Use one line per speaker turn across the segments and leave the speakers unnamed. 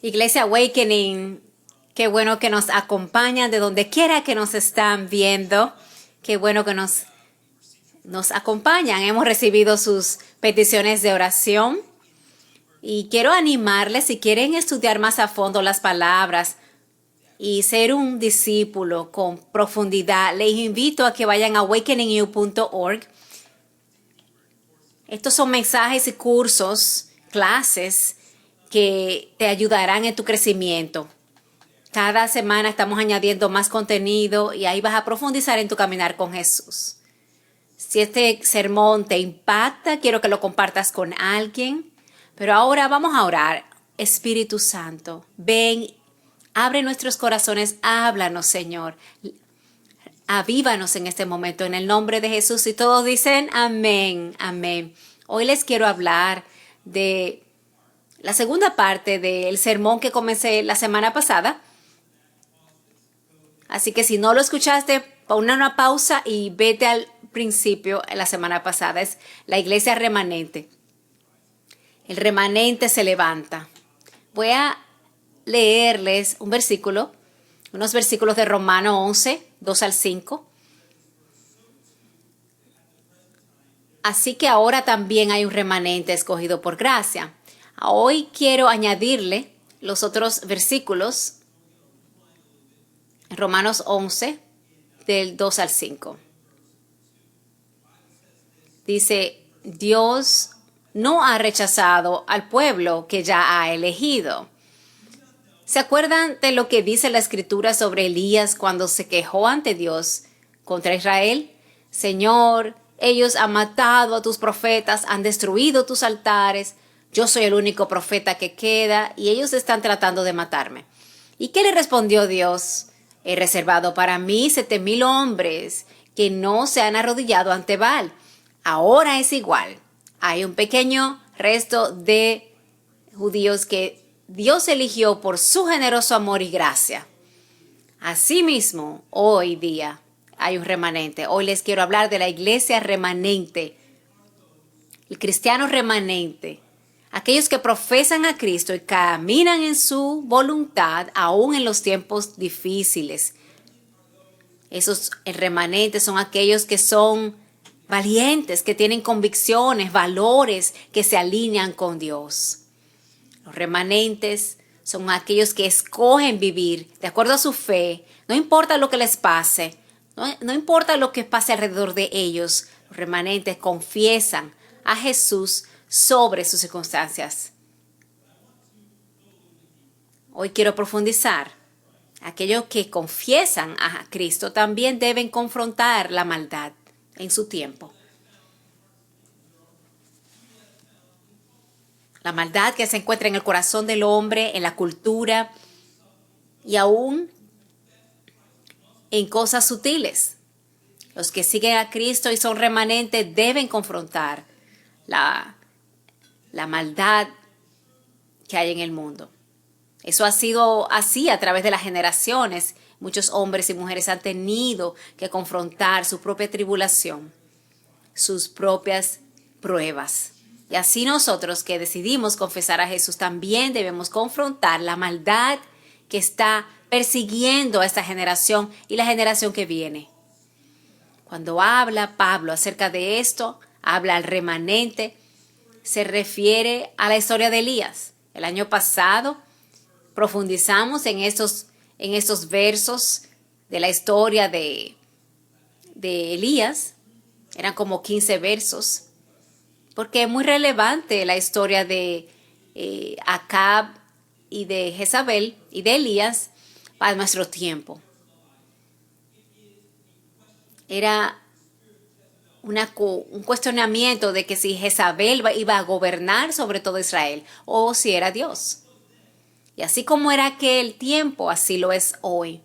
Iglesia Awakening, qué bueno que nos acompañan de donde quiera que nos están viendo. Qué bueno que nos acompañan. Hemos recibido sus peticiones de oración y quiero animarles, si quieren estudiar más a fondo las palabras y ser un discípulo con profundidad, les invito a que vayan a awakeningyou.org. Estos son mensajes y cursos, clases que te ayudarán en tu crecimiento. Cada semana estamos añadiendo más contenido y ahí vas a profundizar en tu caminar con Jesús. Si este sermón te impacta, quiero que lo compartas con alguien. Pero ahora vamos a orar. Espíritu Santo, ven, abre nuestros corazones, háblanos, Señor. Avívanos en este momento en el nombre de Jesús. Y todos dicen amén, amén. Hoy les quiero hablar de la segunda parte del sermón que comencé la semana pasada. Así que si no lo escuchaste, pon una pausa y vete al principio la semana pasada. Es la iglesia remanente. El remanente se levanta. Voy a leerles un versículo, unos versículos de Romano 11, 2 al 5. Así que ahora también hay un remanente escogido por gracia. Hoy quiero añadirle los otros versículos, Romanos 11, del 2 al 5. Dice, Dios no ha rechazado al pueblo que ya ha elegido. ¿Se acuerdan de lo que dice la Escritura sobre Elías cuando se quejó ante Dios contra Israel? Señor, ellos han matado a tus profetas, han destruido tus altares. Yo soy el único profeta que queda y ellos están tratando de matarme. ¿Y qué le respondió Dios? He reservado para mí 7,000 hombres que no se han arrodillado ante Baal. Ahora es igual. Hay un pequeño resto de judíos que Dios eligió por su generoso amor y gracia. Asimismo, hoy día hay un remanente. Hoy les quiero hablar de la iglesia remanente, el cristiano remanente, aquellos que profesan a Cristo y caminan en su voluntad aún en los tiempos difíciles. Esos remanentes son aquellos que son valientes, que tienen convicciones, valores que se alinean con Dios. Los remanentes son aquellos que escogen vivir de acuerdo a su fe. No importa lo que les pase, no importa lo que pase alrededor de ellos. Los remanentes confiesan a Jesús sobre sus circunstancias. Hoy quiero profundizar. Aquellos que confiesan a Cristo también deben confrontar la maldad en su tiempo. La maldad que se encuentra en el corazón del hombre, en la cultura y aún en cosas sutiles. Los que siguen a Cristo y son remanentes deben confrontar la maldad que hay en el mundo. Eso ha sido así a través de las generaciones. Muchos hombres y mujeres han tenido que confrontar su propia tribulación, sus propias pruebas. Y así nosotros que decidimos confesar a Jesús también debemos confrontar la maldad que está persiguiendo a esta generación y la generación que viene. Cuando habla Pablo acerca de esto, habla al remanente, se refiere a la historia de Elías. El año pasado profundizamos en estos versos de la historia de Elías. Eran como 15 versos. Porque es muy relevante la historia de Acab y de Jezabel y de Elías para nuestro tiempo. Era un cuestionamiento de que si Jezabel iba a gobernar sobre todo Israel o si era Dios. Y así como era aquel tiempo, así lo es hoy.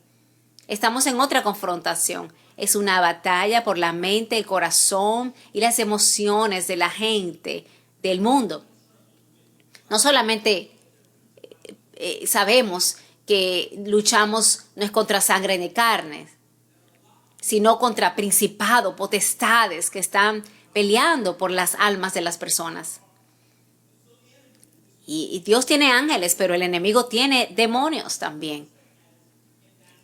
Estamos en otra confrontación. Es una batalla por la mente, el corazón y las emociones de la gente del mundo. No solamente sabemos que luchamos no es contra sangre ni carne, sino contra principados, potestades que están peleando por las almas de las personas. Y Dios tiene ángeles, pero el enemigo tiene demonios también.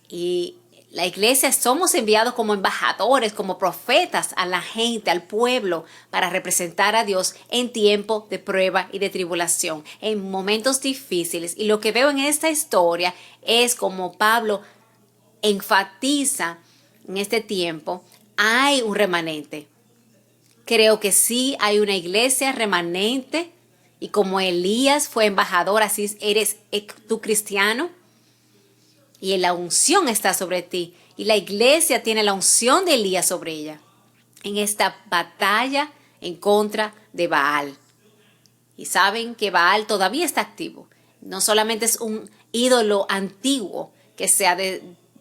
Y la iglesia somos enviados como embajadores, como profetas a la gente, al pueblo, para representar a Dios en tiempo de prueba y de tribulación, en momentos difíciles. Y lo que veo en esta historia es como Pablo enfatiza en este tiempo, hay un remanente. Creo que sí hay una iglesia remanente y como Elías fue embajador, así eres tú cristiano y la unción está sobre ti y la iglesia tiene la unción de Elías sobre ella en esta batalla en contra de Baal. Y saben que Baal todavía está activo. No solamente es un ídolo antiguo que se ha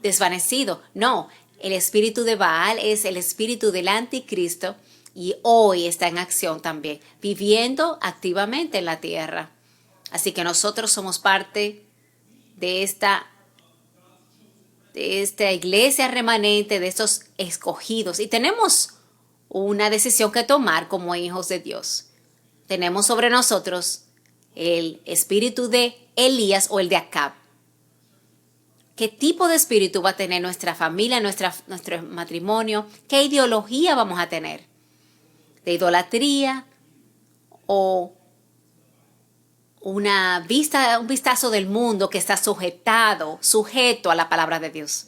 desvanecido. No, el espíritu de Baal es el espíritu del anticristo y hoy está en acción también, viviendo activamente en la tierra. Así que nosotros somos parte de esta iglesia remanente, de estos escogidos. Y tenemos una decisión que tomar como hijos de Dios. Tenemos sobre nosotros el espíritu de Elías o el de Acab. ¿Qué tipo de espíritu va a tener nuestra familia, nuestro matrimonio? ¿Qué ideología vamos a tener? ¿De idolatría o un vistazo del mundo que está sujeto a la palabra de Dios?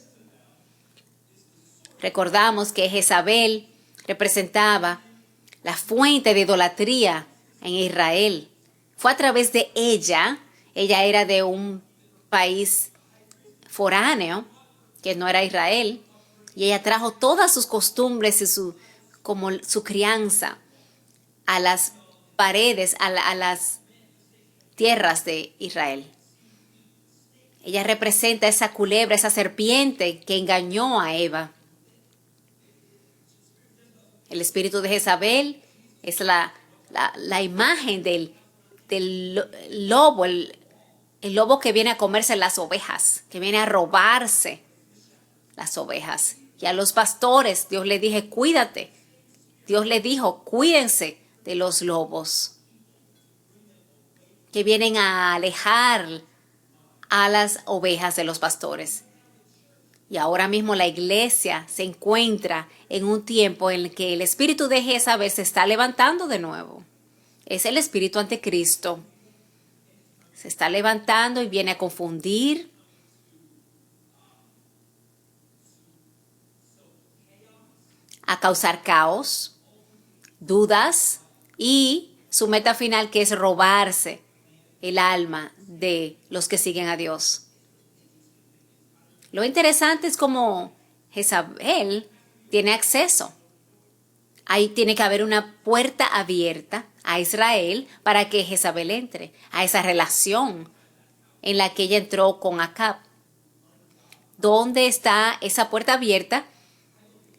Recordamos que Jezabel representaba la fuente de idolatría en Israel. Fue a través de ella era de un país foráneo, que no era Israel, y ella trajo todas sus costumbres y su crianza a las paredes, a las tierras de Israel. Ella representa esa culebra, esa serpiente que engañó a Eva. El espíritu de Jezabel es la imagen del lobo, el lobo que viene a comerse las ovejas, que viene a robarse las ovejas. Y a los pastores Dios les dije, cuídate. Dios les dijo, cuídense de los lobos que vienen a alejar a las ovejas de los pastores. Y ahora mismo la iglesia se encuentra en un tiempo en el que el espíritu de Jezabel se está levantando de nuevo. Es el espíritu anticristo. Se está levantando y viene a confundir, a causar caos, dudas y su meta final, que es robarse el alma de los que siguen a Dios. Lo interesante es cómo Jezabel tiene acceso. Ahí tiene que haber una puerta abierta a Israel para que Jezabel entre a esa relación en la que ella entró con Acab. ¿Dónde está esa puerta abierta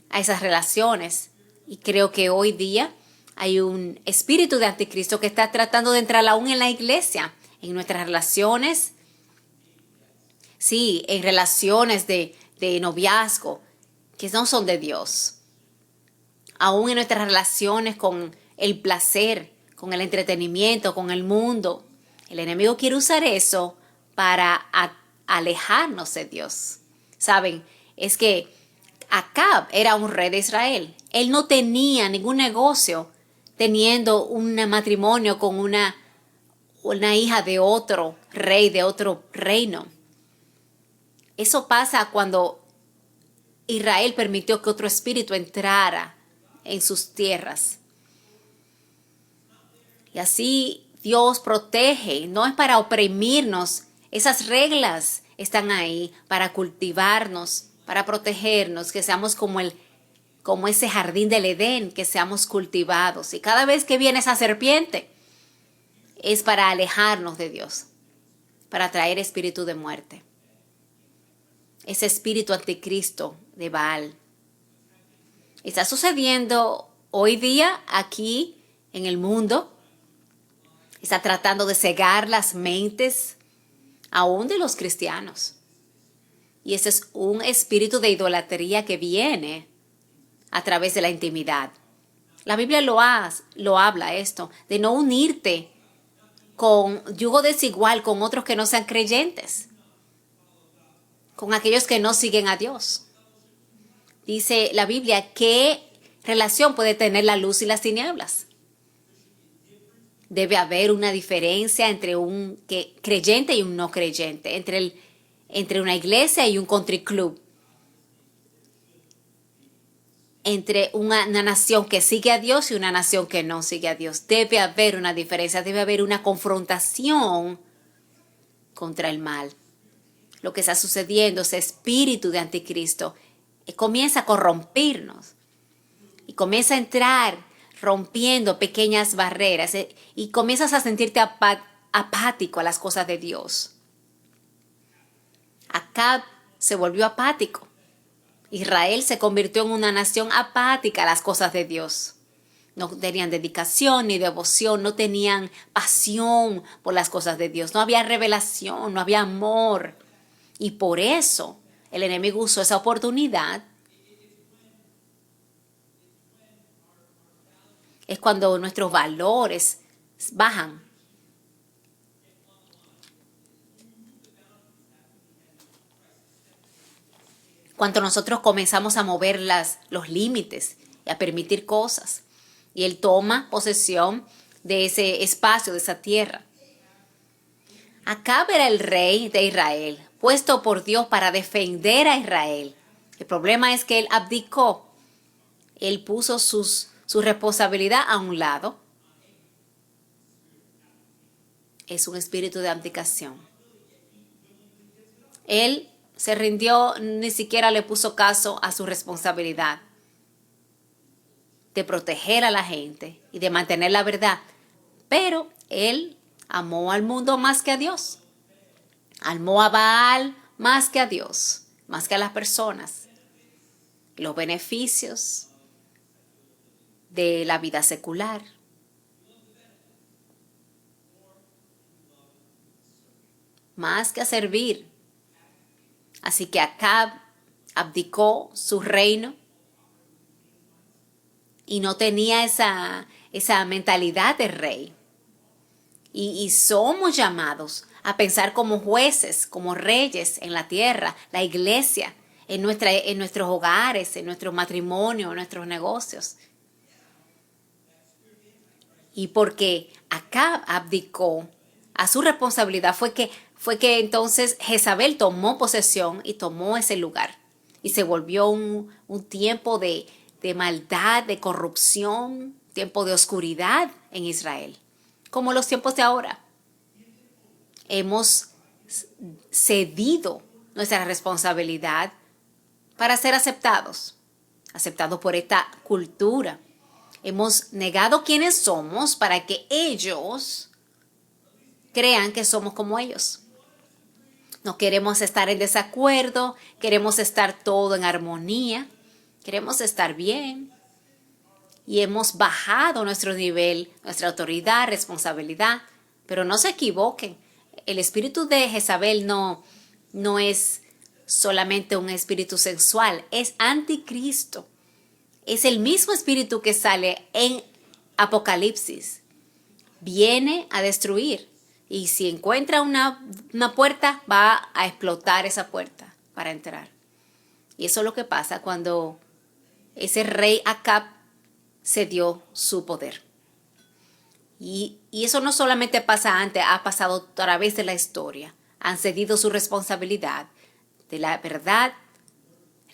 a esas relaciones? Y creo que hoy día hay un espíritu de anticristo que está tratando de entrar aún en la iglesia, en nuestras relaciones. Sí, en relaciones de noviazgo que no son de Dios. Aún en nuestras relaciones con el placer, con el entretenimiento, con el mundo. El enemigo quiere usar eso para alejarnos de Dios. ¿Saben? Es que Acab era un rey de Israel. Él no tenía ningún negocio teniendo un matrimonio con una hija de otro rey, de otro reino. Eso pasa cuando Israel permitió que otro espíritu entrara en sus tierras. Y así Dios protege, no es para oprimirnos. Esas reglas están ahí para cultivarnos, para protegernos, que seamos como ese jardín del Edén, que seamos cultivados. Y cada vez que viene esa serpiente, es para alejarnos de Dios, para traer espíritu de muerte. Ese espíritu anticristo de Baal. Está sucediendo hoy día aquí en el mundo. Está tratando de cegar las mentes aún de los cristianos. Y ese es un espíritu de idolatría que viene a través de la intimidad. La Biblia lo habla esto, de no unirte con yugo desigual con otros que no sean creyentes, con aquellos que no siguen a Dios. Dice la Biblia, ¿qué relación puede tener la luz y las tinieblas? Debe haber una diferencia entre un creyente y un no creyente, entre una iglesia y un country club, entre una nación que sigue a Dios y una nación que no sigue a Dios. Debe haber una diferencia, debe haber una confrontación contra el mal. Lo que está sucediendo, ese espíritu de anticristo, comienza a corrompernos y comienza a entrar rompiendo pequeñas barreras y comienzas a sentirte apático a las cosas de Dios. Acab se volvió apático. Israel se convirtió en una nación apática a las cosas de Dios. No tenían dedicación ni devoción, no tenían pasión por las cosas de Dios. No había revelación, no había amor. Y por eso el enemigo usó esa oportunidad. Es cuando nuestros valores bajan. Cuando nosotros comenzamos a mover los límites y a permitir cosas. Y Él toma posesión de ese espacio, de esa tierra. Acab era el rey de Israel, puesto por Dios para defender a Israel. El problema es que él abdicó. Él puso su responsabilidad a un lado. Es un espíritu de abdicación. Él se rindió, ni siquiera le puso caso a su responsabilidad de proteger a la gente y de mantener la verdad. Pero él amó al mundo más que a Dios. Amó a Baal más que a Dios, más que a las personas. Los beneficios de la vida secular. Más que a servir. Así que Acab abdicó su reino y no tenía esa mentalidad de rey. Y somos llamados a pensar como jueces, como reyes en la tierra, la iglesia, en nuestros hogares, en nuestros matrimonios, en nuestros negocios. Y porque Acab abdicó a su responsabilidad fue que entonces Jezabel tomó posesión y tomó ese lugar. Y se volvió un tiempo de maldad, de corrupción, tiempo de oscuridad en Israel. Como los tiempos de ahora. Hemos cedido nuestra responsabilidad para ser aceptados por esta cultura. Hemos negado quiénes somos para que ellos crean que somos como ellos. No queremos estar en desacuerdo, queremos estar todo en armonía, queremos estar bien. Y hemos bajado nuestro nivel, nuestra autoridad, responsabilidad. Pero no se equivoquen. El espíritu de Jezabel no es solamente un espíritu sensual, es anticristo. Es el mismo espíritu que sale en Apocalipsis. Viene a destruir. Y si encuentra una puerta, va a explotar esa puerta para entrar. Y eso es lo que pasa cuando ese rey Acab cedió su poder. Y eso no solamente pasa antes, ha pasado a través de la historia. Han cedido su responsabilidad de la verdad,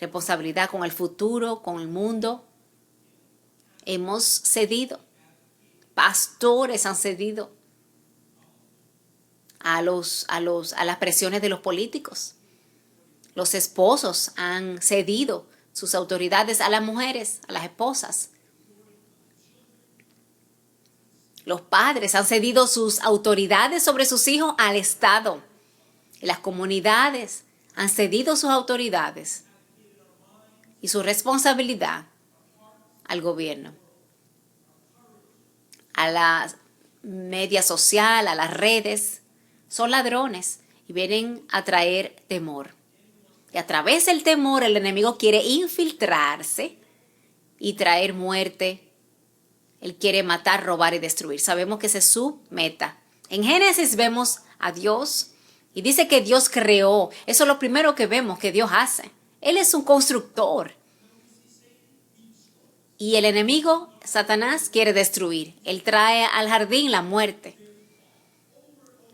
responsabilidad con el futuro, con el mundo. Hemos cedido. Pastores han cedido a las presiones de los políticos. Los esposos han cedido sus autoridades a las mujeres, a las esposas. Los padres han cedido sus autoridades sobre sus hijos al Estado. Las comunidades han cedido sus autoridades y su responsabilidad al gobierno, a la media social, a las redes. Son ladrones y vienen a traer temor. Y a través del temor el enemigo quiere infiltrarse y traer muerte. Él quiere matar, robar y destruir. Sabemos que esa es su meta. En Génesis vemos a Dios y dice que Dios creó. Eso es lo primero que vemos que Dios hace. Él es un constructor. Y el enemigo, Satanás, quiere destruir. Él trae al jardín la muerte.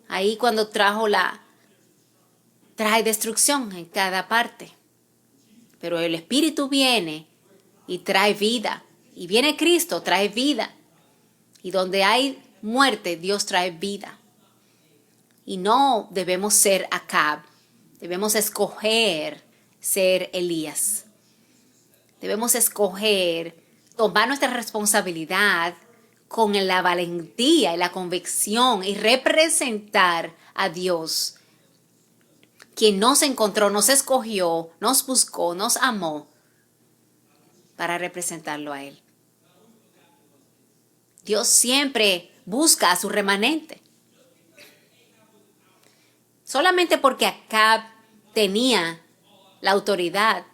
Ahí cuando trae destrucción en cada parte. Pero el Espíritu viene y trae vida. Y viene Cristo, trae vida. Y donde hay muerte, Dios trae vida. Y no debemos ser Acab. Debemos escoger ser Elías. Debemos escoger tomar nuestra responsabilidad con la valentía y la convicción y representar a Dios, quien nos encontró, nos escogió, nos buscó, nos amó para representarlo a Él. Dios siempre busca a su remanente. Solamente porque Acab tenía la autoridad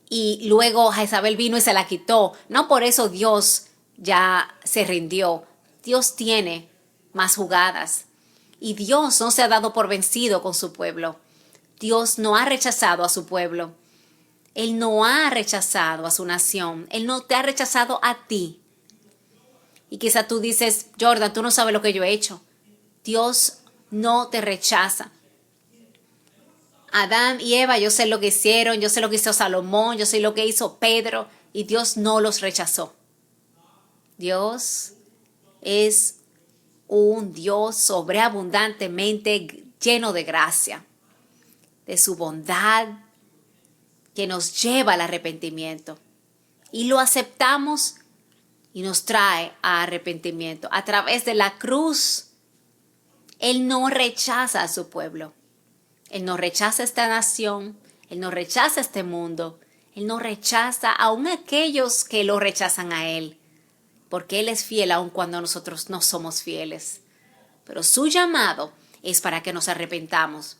y luego Jezabel vino y se la quitó, no por eso Dios ya se rindió. Dios tiene más jugadas y Dios no se ha dado por vencido con su pueblo. Dios no ha rechazado a su pueblo. Él no ha rechazado a su nación. Él no te ha rechazado a ti. Y quizá tú dices, Jordan, tú no sabes lo que yo he hecho. Dios no te rechaza. Adán y Eva, yo sé lo que hicieron, yo sé lo que hizo Salomón, yo sé lo que hizo Pedro, y Dios no los rechazó. Dios es un Dios sobreabundantemente lleno de gracia, de su bondad, que nos lleva al arrepentimiento. Y lo aceptamos y nos trae a arrepentimiento. A través de la cruz, Él no rechaza a su pueblo. Él no rechaza esta nación, Él no rechaza este mundo, Él no rechaza aún aquellos que lo rechazan a Él, porque Él es fiel aun cuando nosotros no somos fieles. Pero su llamado es para que nos arrepentamos,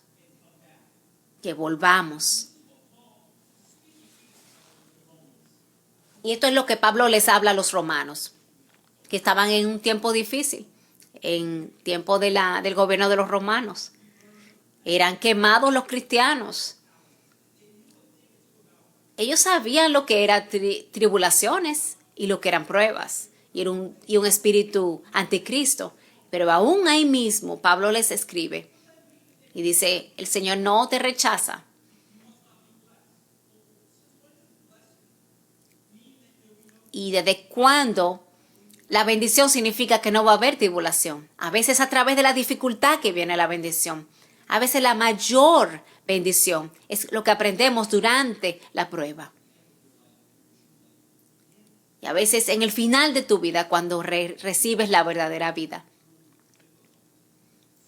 que volvamos. Y esto es lo que Pablo les habla a los romanos, que estaban en un tiempo difícil, en tiempo del gobierno de los romanos. Eran quemados los cristianos. Ellos sabían lo que eran tribulaciones y lo que eran pruebas. Y un espíritu anticristo. Pero aún ahí mismo Pablo les escribe y dice, el Señor no te rechaza. ¿Y desde cuándo la bendición significa que no va a haber tribulación? A veces a través de la dificultad que viene la bendición. A veces la mayor bendición es lo que aprendemos durante la prueba. Y a veces en el final de tu vida, cuando recibes la verdadera vida.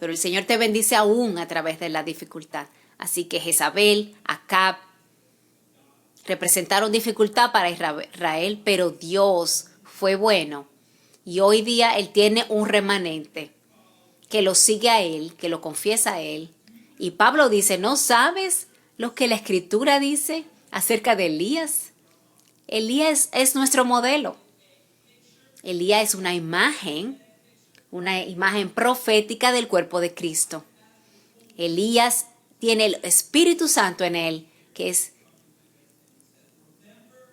Pero el Señor te bendice aún a través de la dificultad. Así que Jezabel, Acab, representaron dificultad para Israel, pero Dios fue bueno. Y hoy día Él tiene un remanente que lo sigue a Él, que lo confiesa a Él. Y Pablo dice, ¿no sabes lo que la Escritura dice acerca de Elías? Elías es nuestro modelo. Elías es una imagen profética del cuerpo de Cristo. Elías tiene el Espíritu Santo en él,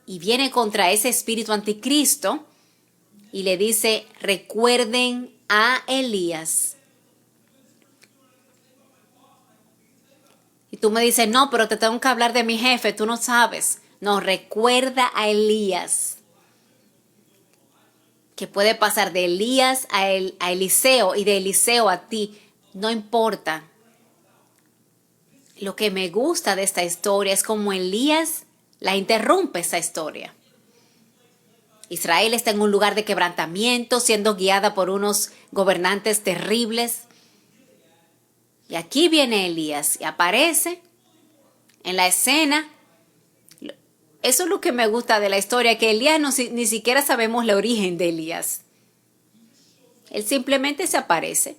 y viene contra ese espíritu anticristo y le dice, recuerden a Elías. Y tú me dices, no, pero te tengo que hablar de mi jefe, tú no sabes. No, recuerda a Elías. Que puede pasar de Elías a Eliseo y de Eliseo a ti. No importa. Lo que me gusta de esta historia es cómo Elías la interrumpe esa historia. Israel está en un lugar de quebrantamiento, siendo guiada por unos gobernantes terribles. Y aquí viene Elías y aparece en la escena. Eso es lo que me gusta de la historia, que Elías ni siquiera sabemos el origen de Elías. Él simplemente se aparece.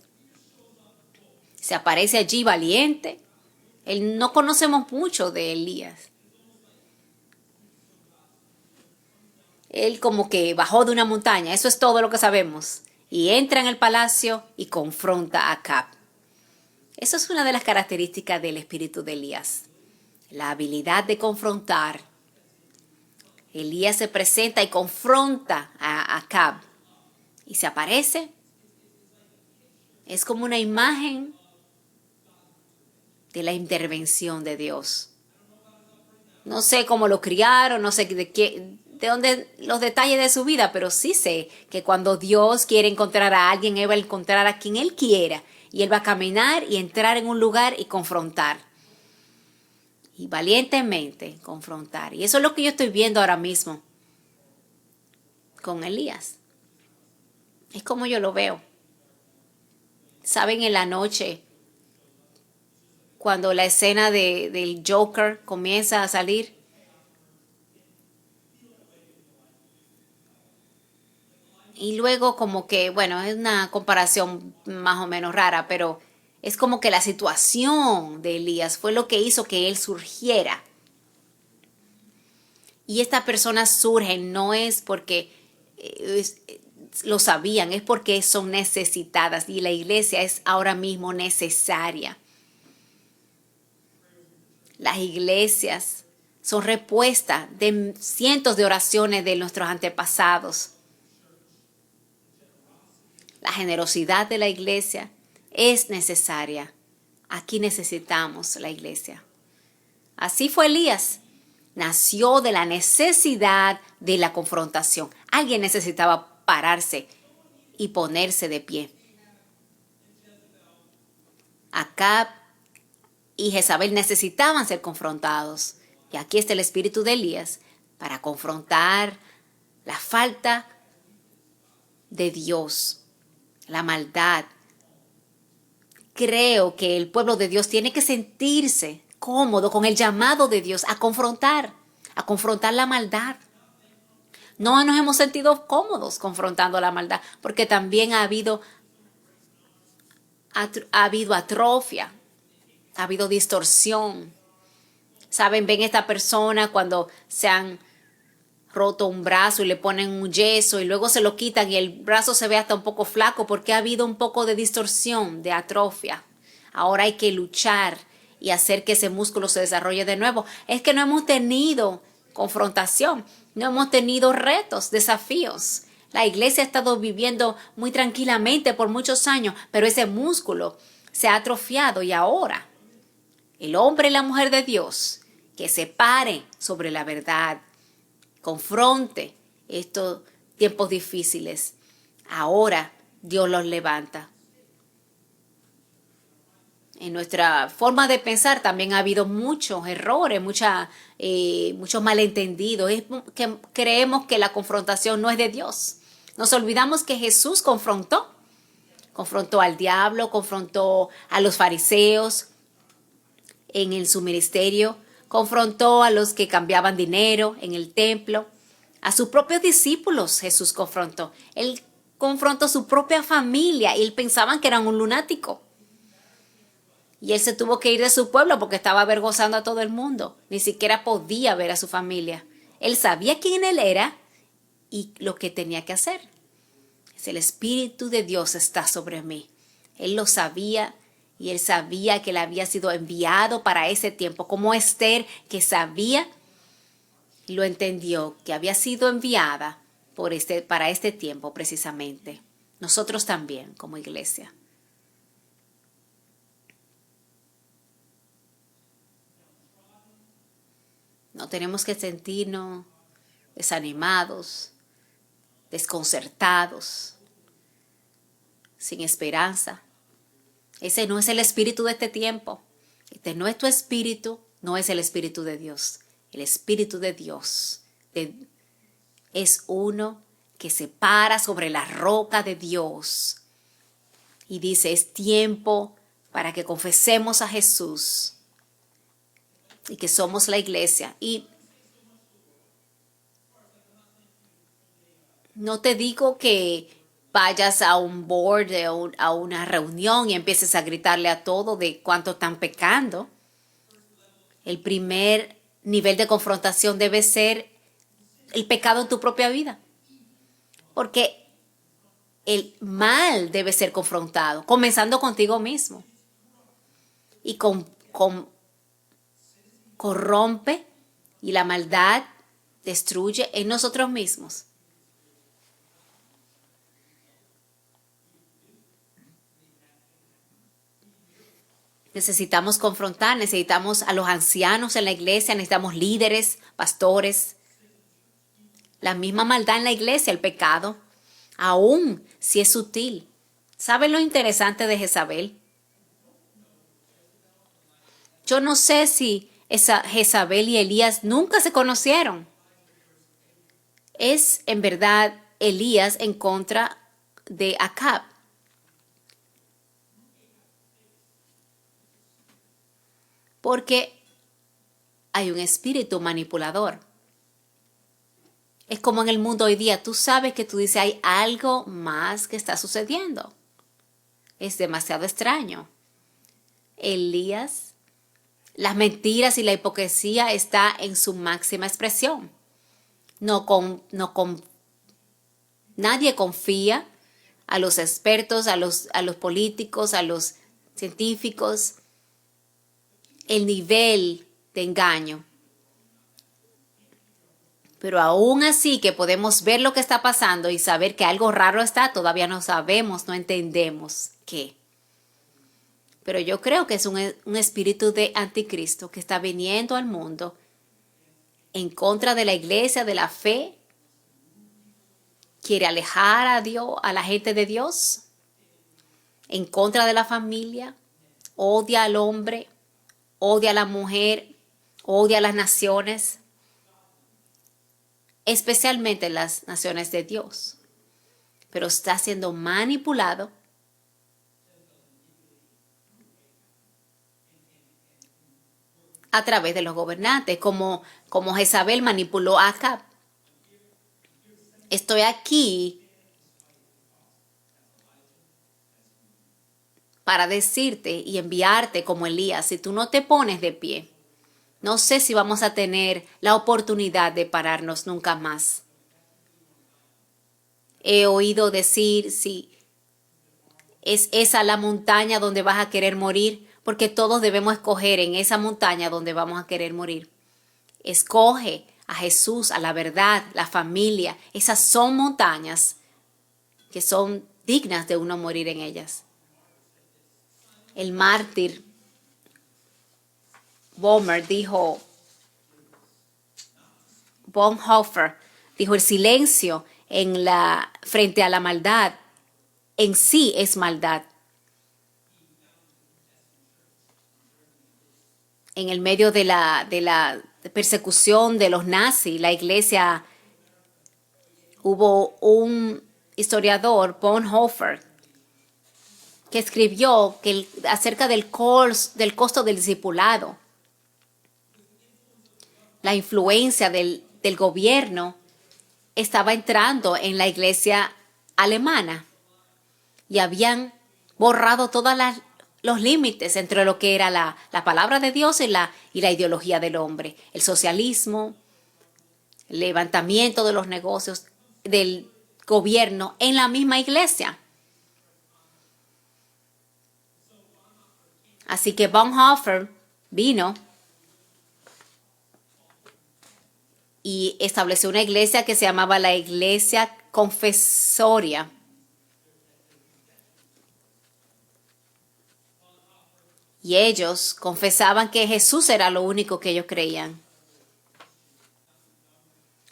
Se aparece allí valiente. No conocemos mucho de Elías. Él como que bajó de una montaña, eso es todo lo que sabemos. y entra en el palacio y confronta a Acab. Eso es una de las características del espíritu de Elías, la habilidad de confrontar. Elías se presenta y confronta a Acab y se aparece. Es como una imagen de la intervención de Dios. No sé cómo lo criaron, no sé de dónde los detalles de su vida, pero sí sé que cuando Dios quiere encontrar a alguien, Él va a encontrar a quien Él quiera. Y Él va a caminar y entrar en un lugar y confrontar. Y valientemente confrontar. Y eso es lo que yo estoy viendo ahora mismo con Elías. Es como yo lo veo. Saben, en la noche, cuando la escena del Joker comienza a salir, y luego como que, bueno, es una comparación más o menos rara, pero es como que la situación de Elías fue lo que hizo que él surgiera. Y estas personas surgen no es porque lo sabían, es porque son necesitadas y la iglesia es ahora mismo necesaria. Las iglesias son respuesta de cientos de oraciones de nuestros antepasados. La generosidad de la iglesia es necesaria. Aquí necesitamos la iglesia. Así fue Elías. Nació de la necesidad de la confrontación. Alguien necesitaba pararse y ponerse de pie. Acab y Jezabel necesitaban ser confrontados. Y aquí está el espíritu de Elías para confrontar la falta de Dios, la maldad. Creo que el pueblo de Dios tiene que sentirse cómodo con el llamado de Dios a confrontar la maldad. No nos hemos sentido cómodos confrontando la maldad, porque también ha habido atrofia, ha habido distorsión. Saben, ven esta persona cuando se han roto un brazo y le ponen un yeso y luego se lo quitan y el brazo se ve hasta un poco flaco porque ha habido un poco de distorsión, de atrofia. Ahora hay que luchar y hacer que ese músculo se desarrolle de nuevo. Es que no hemos tenido confrontación, no hemos tenido retos, desafíos. La iglesia ha estado viviendo muy tranquilamente por muchos años, pero ese músculo se ha atrofiado y ahora el hombre y la mujer de Dios que se pare sobre la verdad, confronte estos tiempos difíciles. Ahora Dios los levanta. En nuestra forma de pensar también ha habido muchos errores, muchos malentendidos. Es que creemos que la confrontación no es de Dios. Nos olvidamos que Jesús confrontó al diablo, confrontó a los fariseos su ministerio, confrontó a los que cambiaban dinero en el templo, a sus propios discípulos Jesús confrontó. Él confrontó a su propia familia y pensaban que eran un lunático. Y él se tuvo que ir de su pueblo porque estaba avergonzando a todo el mundo. Ni siquiera podía ver a su familia. Él sabía quién él era y lo que tenía que hacer. El Espíritu de Dios está sobre mí. Él lo sabía y él sabía que él había sido enviado para ese tiempo, como Esther, que sabía y lo entendió, que había sido enviada para este tiempo precisamente. Nosotros también, como iglesia. No tenemos que sentirnos desanimados, desconcertados, sin esperanza. Ese no es el espíritu de este tiempo. Este no es tu espíritu, no es el espíritu de Dios. El espíritu de Dios es uno que se para sobre la roca de Dios y dice, es tiempo para que confesemos a Jesús y que somos la iglesia. Y no te digo que vayas a un board, a una reunión y empieces a gritarle a todo de cuánto están pecando. El primer nivel de confrontación debe ser el pecado en tu propia vida. Porque el mal debe ser confrontado, comenzando contigo mismo. Y corrompe y la maldad destruye en nosotros mismos. Necesitamos confrontar, necesitamos a los ancianos en la iglesia, necesitamos líderes, pastores. La misma maldad en la iglesia, el pecado, aún si es sutil. ¿Saben lo interesante de Jezabel? Yo no sé si esa Jezabel y Elías nunca se conocieron. Es en verdad Elías en contra de Acab. Porque hay un espíritu manipulador. Es como en el mundo hoy día, tú sabes que tú dices, hay algo más que está sucediendo. Es demasiado extraño. Elías, las mentiras y la hipocresía está en su máxima expresión. Nadie confía a los expertos, a los políticos, a los científicos, el nivel de engaño. Pero aún así que podemos ver lo que está pasando y saber que algo raro está, todavía no sabemos, no entendemos qué. Pero yo creo que es un espíritu de anticristo que está viniendo al mundo en contra de la iglesia, de la fe. Quiere alejar a Dios, a la gente de Dios, en contra de la familia, odia al hombre, odia a la mujer, odia a las naciones, especialmente las naciones de Dios. Pero está siendo manipulado a través de los gobernantes, como Jezabel manipuló a Acab. Estoy aquí para decirte y enviarte como Elías, si tú no te pones de pie, no sé si vamos a tener la oportunidad de pararnos nunca más. He oído decir si es esa la montaña donde vas a querer morir, porque todos debemos escoger en esa montaña donde vamos a querer morir. Escoge a Jesús, a la verdad, la familia. Esas son montañas que son dignas de uno morir en ellas. El mártir Bonhoeffer dijo, el silencio frente a la maldad en sí es maldad. En el medio de la persecución de los nazis, la iglesia, hubo un historiador, Bonhoeffer, que escribió acerca del costo del discipulado. La influencia del gobierno estaba entrando en la iglesia alemana y habían borrado todos los límites entre lo que era la palabra de Dios y la ideología del hombre. El socialismo, el levantamiento de los negocios del gobierno en la misma iglesia. Así que Bonhoeffer vino y estableció una iglesia que se llamaba la Iglesia Confesoria. Y ellos confesaban que Jesús era lo único que ellos creían.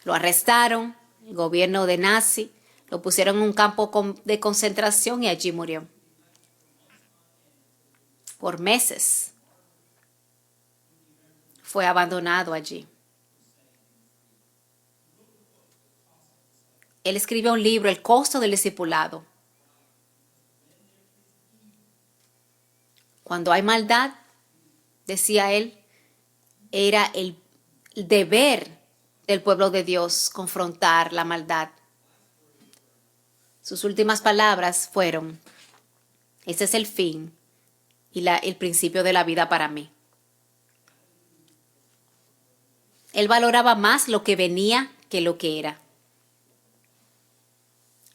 Lo arrestaron, el gobierno de nazi, lo pusieron en un campo de concentración y allí murió. Por meses fue abandonado allí. Él escribió un libro, El costo del discipulado. Cuando hay maldad, decía él, era el deber del pueblo de Dios confrontar la maldad. Sus últimas palabras fueron, ese es el fin y el principio de la vida para mí. Él valoraba más lo que venía que lo que era.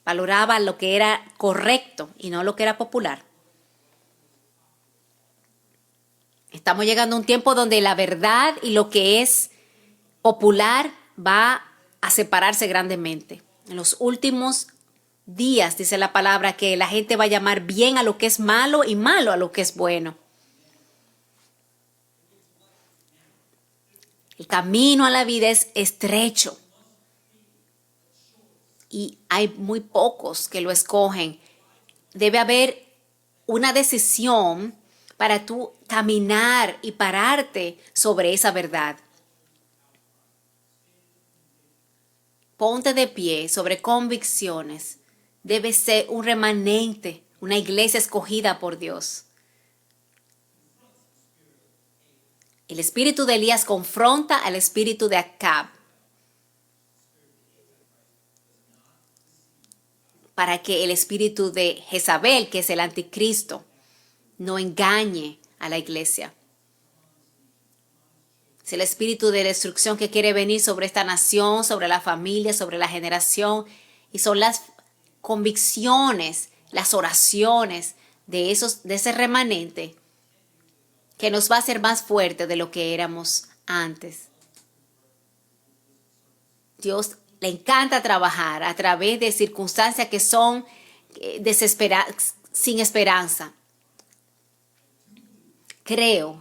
valoraba lo que era correcto y no lo que era popular. Estamos llegando a un tiempo donde la verdad y lo que es popular va a separarse grandemente. En los últimos días, dice la palabra, que la gente va a llamar bien a lo que es malo y malo a lo que es bueno. El camino a la vida es estrecho y hay muy pocos que lo escogen. Debe haber una decisión para tú caminar y pararte sobre esa verdad. Ponte de pie sobre convicciones. Debe ser un remanente, una iglesia escogida por Dios. El espíritu de Elías confronta al espíritu de Acab para que el espíritu de Jezabel, que es el anticristo, no engañe a la iglesia. Es el espíritu de destrucción que quiere venir sobre esta nación, sobre la familia, sobre la generación. Y son las convicciones, las oraciones de ese remanente que nos va a hacer más fuerte de lo que éramos antes. Dios le encanta trabajar a través de circunstancias que son sin esperanza. Creo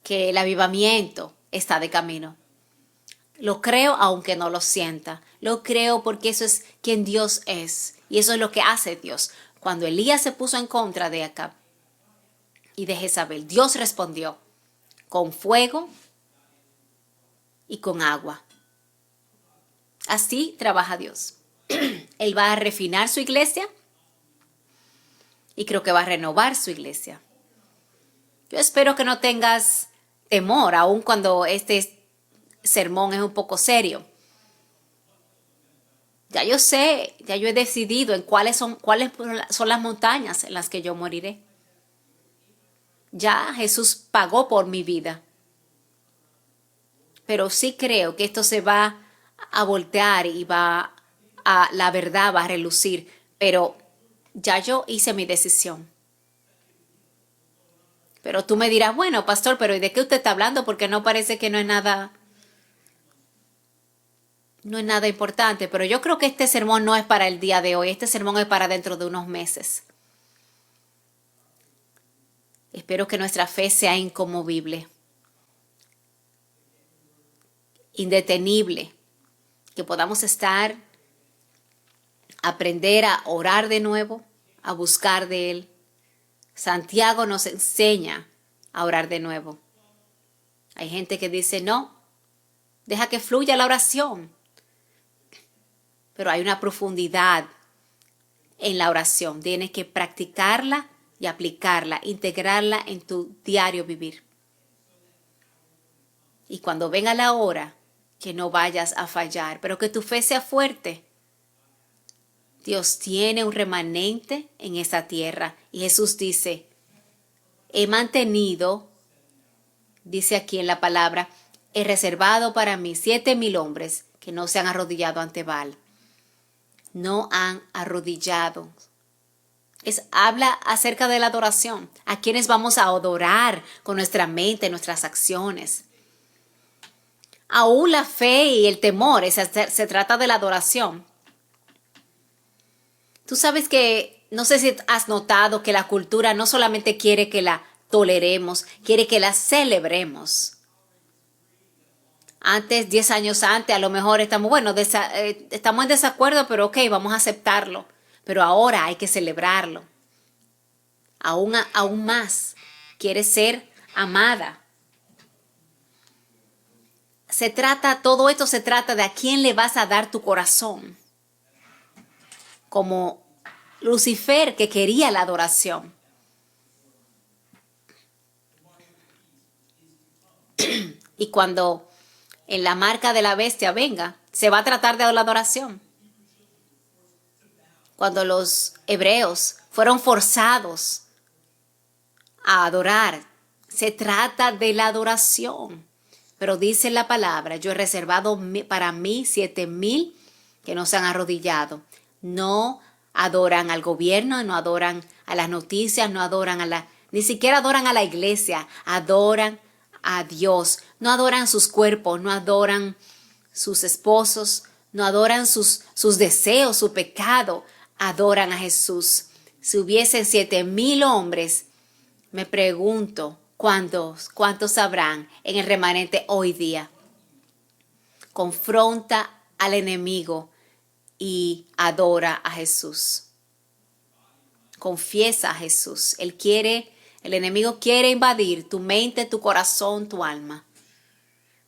que el avivamiento está de camino. Lo creo aunque no lo sienta. Lo creo porque eso es quien Dios es. Y eso es lo que hace Dios. Cuando Elías se puso en contra de Acab y de Jezabel, Dios respondió con fuego y con agua. Así trabaja Dios. Él va a refinar su iglesia y creo que va a renovar su iglesia. Yo espero que no tengas temor, aun cuando este sermón es un poco serio. Ya yo sé, ya yo he decidido en cuáles son las montañas en las que yo moriré. Ya Jesús pagó por mi vida. Pero sí creo que esto se va a voltear y la verdad va a relucir. Pero ya yo hice mi decisión. Pero tú me dirás, bueno, pastor, pero ¿y de qué usted está hablando? Porque no parece que no es nada importante. Pero yo creo que este sermón no es para el día de hoy. Este sermón es para dentro de unos meses. Espero que nuestra fe sea inconmovible, indetenible, que podamos aprender a orar de nuevo, a buscar de Él. Santiago nos enseña a orar de nuevo. Hay gente que dice, no, deja que fluya la oración. Pero hay una profundidad en la oración. Tienes que practicarla y aplicarla, integrarla en tu diario vivir. Y cuando venga la hora, que no vayas a fallar, pero que tu fe sea fuerte. Dios tiene un remanente en esa tierra. Y Jesús dice, he mantenido, dice aquí en la palabra, he reservado para mí 7,000 hombres que no se han arrodillado ante Baal. No han arrodillado. Habla acerca de la adoración. ¿A quiénes vamos a adorar con nuestra mente, nuestras acciones? Aún la fe y el temor, se trata de la adoración. Tú sabes que, no sé si has notado que la cultura no solamente quiere que la toleremos, quiere que la celebremos. Antes, 10 años antes, a lo mejor estamos en desacuerdo, pero ok, vamos a aceptarlo. Pero ahora hay que celebrarlo. Aún más, quiere ser amada. Todo esto se trata de a quién le vas a dar tu corazón. Como Lucifer, que quería la adoración. Y cuando en la marca de la bestia venga, se va a tratar de la adoración. Cuando los hebreos fueron forzados a adorar, se trata de la adoración. Pero dice la palabra, yo he reservado para mí 7,000 que no se han arrodillado. No adoran al gobierno, no adoran a las noticias, no adoran ni siquiera adoran a la iglesia, adoran a Dios. No adoran sus cuerpos, no adoran sus esposos, no adoran sus deseos, su pecado, adoran a Jesús. Si hubiesen 7,000 hombres, me pregunto cuántos habrán en el remanente hoy día. Confronta al enemigo y adora a Jesús. Confiesa a Jesús. El enemigo quiere invadir tu mente, tu corazón, tu alma.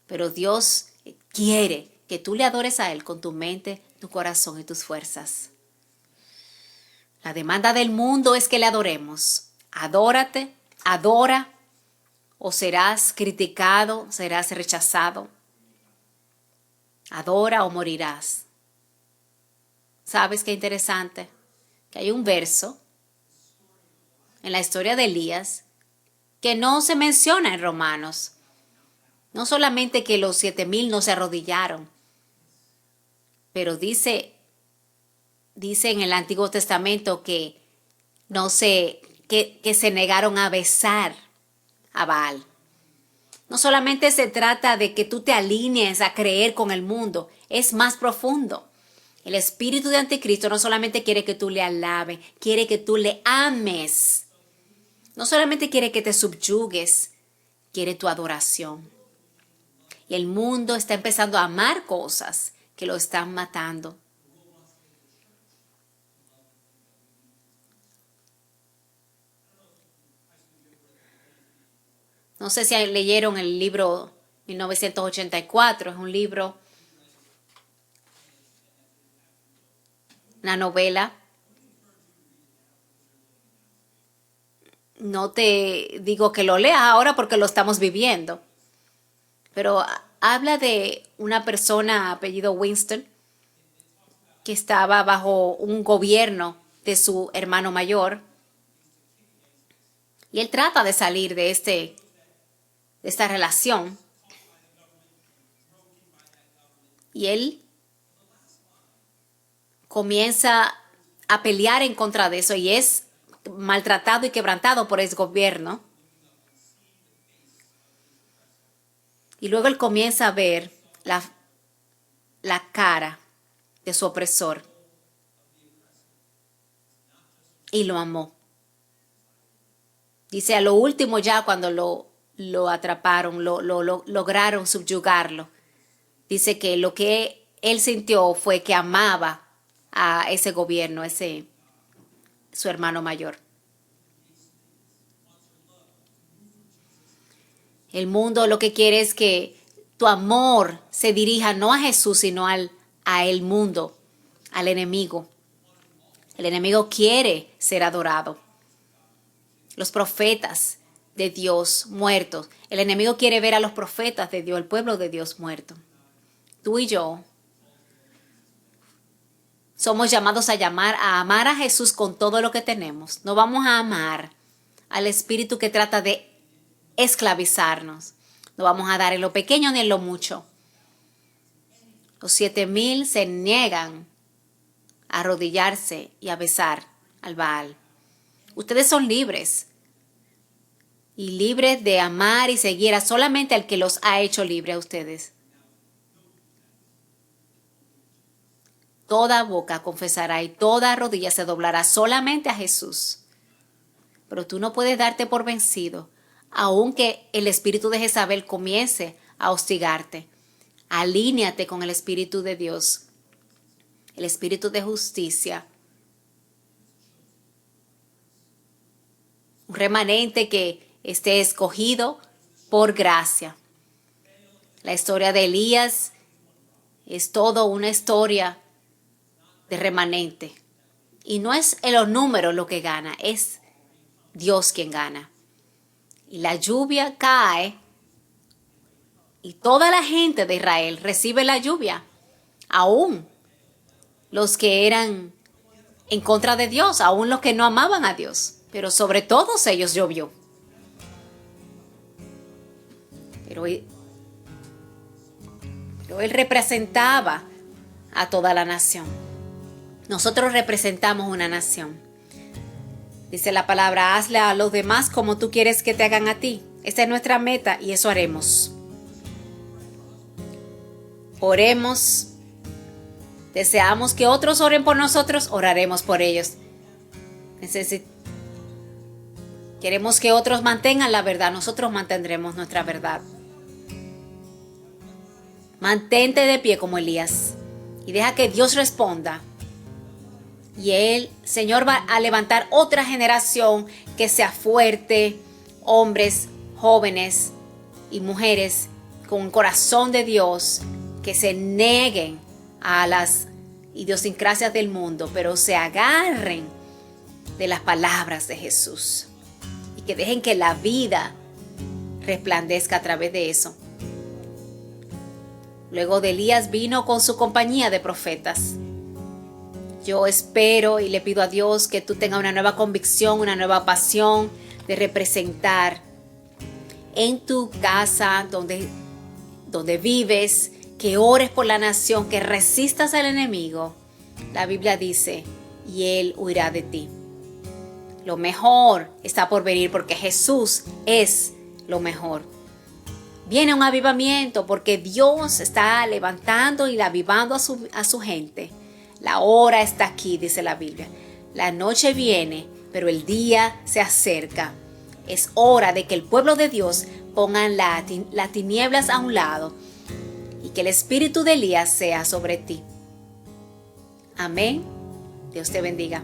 Pero Dios quiere que tú le adores a Él con tu mente, tu corazón y tus fuerzas. La demanda del mundo es que le adoremos. Adórate, adora, o serás criticado, serás rechazado. Adora o morirás. ¿Sabes qué interesante? Que hay un verso en la historia de Elías que no se menciona en Romanos. No solamente que los 7,000 no se arrodillaron, pero dice en el Antiguo Testamento que que se negaron a besar a Baal. No solamente se trata de que tú te alinees a creer con el mundo, es más profundo. El espíritu de anticristo no solamente quiere que tú le alabes, quiere que tú le ames. No solamente quiere que te subyugues, quiere tu adoración. Y el mundo está empezando a amar cosas que lo están matando. No sé si leyeron el libro 1984, es un libro, una novela. No te digo que lo leas ahora porque lo estamos viviendo, pero habla de una persona apellido Winston que estaba bajo un gobierno de su hermano mayor y él trata de salir de esta relación y él comienza a pelear en contra de eso y es maltratado y quebrantado por ese gobierno. Y luego él comienza a ver la cara de su opresor y lo amó. Dice, a lo último ya cuando lo atraparon, lograron subyugarlo. Dice que lo que él sintió fue que amaba a ese gobierno, su hermano mayor. El mundo lo que quiere es que tu amor se dirija no a Jesús, sino a el mundo, al enemigo. El enemigo quiere ser adorado. Los profetas de Dios muertos. El enemigo quiere ver a los profetas de Dios, el pueblo de Dios muerto. Tú y yo somos llamados a amar a Jesús con todo lo que tenemos. No vamos a amar al espíritu que trata de esclavizarnos. No vamos a dar en lo pequeño ni en lo mucho. Los 7,000 se niegan a arrodillarse y a besar al Baal. Ustedes son libres. Y libres de amar y seguir a solamente al que los ha hecho libre a ustedes. Toda boca confesará y toda rodilla se doblará solamente a Jesús. Pero tú no puedes darte por vencido, aunque el espíritu de Jezabel comience a hostigarte. Alíñate con el espíritu de Dios, el espíritu de justicia. Un remanente que esté escogido por gracia. La historia de Elías es toda una historia de remanente. Y no es los números lo que gana, es Dios quien gana. Y la lluvia cae y toda la gente de Israel recibe la lluvia. Aún los que eran en contra de Dios, aún los que no amaban a Dios. Pero sobre todos ellos llovió. Pero él representaba a toda la nación. Nosotros representamos una nación. Dice la palabra, hazle a los demás como tú quieres que te hagan a ti. Esa es nuestra meta y eso haremos. Oremos. Deseamos que otros oren por nosotros, oraremos por ellos. Queremos que otros mantengan la verdad, nosotros mantendremos nuestra verdad. Mantente de pie como Elías y deja que Dios responda. Y el Señor va a levantar otra generación que sea fuerte, hombres, jóvenes y mujeres con un corazón de Dios, que se nieguen a las idiosincrasias del mundo, pero se agarren de las palabras de Jesús y que dejen que la vida resplandezca a través de eso. Luego de Elías vino con su compañía de profetas. Yo espero y le pido a Dios que tú tengas una nueva convicción, una nueva pasión de representar en tu casa donde vives, que ores por la nación, que resistas al enemigo. La Biblia dice, y él huirá de ti. Lo mejor está por venir porque Jesús es lo mejor. Viene un avivamiento porque Dios está levantando y avivando a su gente. La hora está aquí, dice la Biblia. La noche viene, pero el día se acerca. Es hora de que el pueblo de Dios pongan las tinieblas a un lado y que el espíritu de Elías sea sobre ti. Amén. Dios te bendiga.